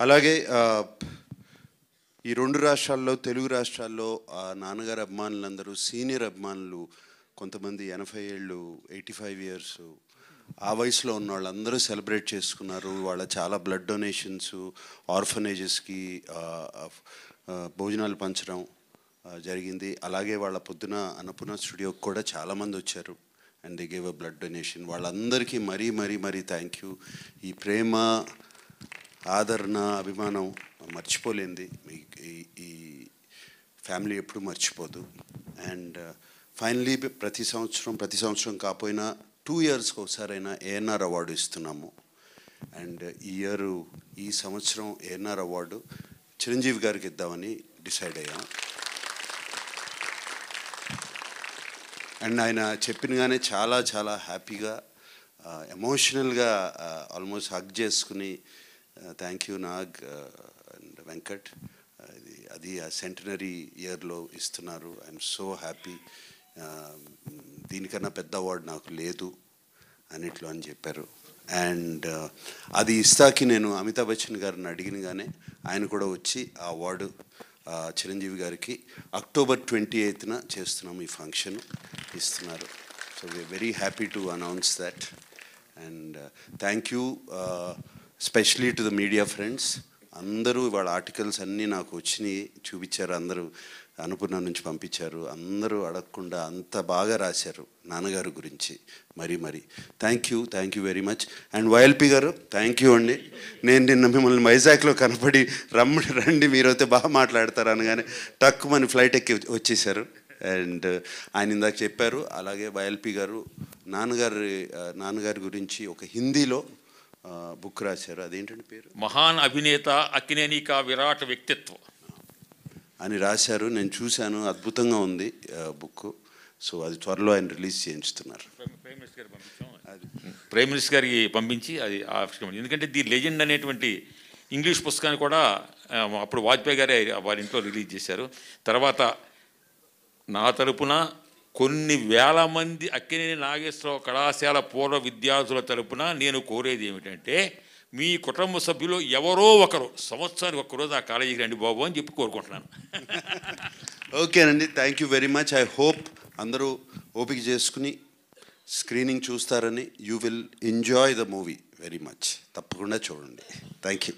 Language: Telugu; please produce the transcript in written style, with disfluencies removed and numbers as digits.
అలాగే ఈ రెండు రాష్ట్రాల్లో, తెలుగు రాష్ట్రాల్లో నాన్నగారు అభిమానులందరూ, సీనియర్ అభిమానులు కొంతమంది 80 ఏళ్ళు, 85 ఇయర్స్ ఆ వయసులో ఉన్న వాళ్ళందరూ సెలబ్రేట్ చేసుకున్నారు. వాళ్ళ చాలా బ్లడ్ డొనేషన్స్, ఆర్ఫనేజెస్కి భోజనాలు పంచడం జరిగింది. అలాగే వాళ్ళ పొద్దున అన్నపూర్ణ స్టూడియోకి కూడా చాలామంది వచ్చారు and they gave a blood donation. వాళ్ళందరికీ మరీ థ్యాంక్ యూ. ఈ ప్రేమ, ఆదరణ, అభిమానం మర్చిపోలేంది. ఈ ఫ్యామిలీ ఎప్పుడు మర్చిపోదు. అండ్ ఫైనలీ ప్రతి సంవత్సరం కాకపోయినా 2 ఇయర్స్కి ఒకసారైనా ఏఎన్ఆర్ అవార్డు ఇస్తున్నాము. అండ్ ఈ సంవత్సరం ఏఎన్ఆర్ అవార్డు చిరంజీవి గారికి ఇద్దామని డిసైడ్ అయ్యాం. అండ్ ఆయన చెప్పినగానే చాలా హ్యాపీగా, ఎమోషనల్గా ఆల్మోస్ట్ హగ్ చేసుకుని thank you Nag and Venkat, అది ఆ సెంటనరీ ఇయర్లో ఇస్తున్నారు, ఐఎమ్ సో హ్యాపీ, దీనికన్నా పెద్ద అవార్డు నాకు లేదు అన్నిట్లో అని చెప్పారు. అండ్ అది ఇస్తాకి నేను అమితాబ్ బచ్చన్ గారిని అడిగినగానే ఆయన కూడా వచ్చి ఆ అవార్డు చిరంజీవి గారికి అక్టోబర్ 28న చేస్తున్నాము, ఈ ఫంక్షన్ ఇస్తున్నారు. So we are very happy to announce that. And thank you specially to the media friends. అందరూ వాళ్ళ ఆర్టికల్స్ అన్నీ నాకు వచ్చినాయి, చూపించారు. అందరూ అన్నపూర్ణ నుంచి పంపించారు. అందరూ అడగకుండా అంత బాగా రాశారు నాన్నగారు గురించి. మరి thank you very much. And YLP గారు థ్యాంక్ యూ అండి. నేను నిన్న మిమ్మల్ని వైజాగ్లో కనపడి రండి మీరైతే బాగా మాట్లాడతారు అనగానే టక్కుమని ఫ్లైట్ ఎక్కి వచ్చేసారు. అండ్ ఆయన ఇందాక చెప్పారు. అలాగే వైఎల్పి గారు నాన్నగారి గురించి ఒక హిందీలో బుక్ రాశారు. అదేంటంటే పేరు మహాన్ అభినేత అక్కినేని కా విరాట్ వ్యక్తిత్వం అని రాశారు. నేను చూశాను, అద్భుతంగా ఉంది బుక్. సో అది త్వరలో ఆయన రిలీజ్ చేయించుతున్నారు. ప్రైమ్ మినిస్టర్ గారికి పంపించి అది ఎందుకంటే ది లెజెండ్ అనేటువంటి ఇంగ్లీష్ పుస్తకాన్ని కూడా అప్పుడు వాజ్పేయి గారే వారి ఇంట్లో రిలీజ్ చేశారు. తర్వాత నా తరపున కొన్ని వేల మంది అక్కినేని నాగేశ్వరరావు కళాశాల పూర్వ విద్యార్థుల తరపున నేను కోరేది ఏమిటంటే, మీ కుటుంబ సభ్యులు ఎవరో ఒకరు సంవత్సరానికి ఒక్కరోజు ఆ కాలేజీకి రండి బాబు అని చెప్పి కోరుకుంటున్నాను. ఓకేనండి, thank you very much. I hope అందరూ ఓపిక చేసుకుని స్క్రీనింగ్ చూస్తారని. You will enjoy the movie very much. తప్పకుండా చూడండి. Thank you.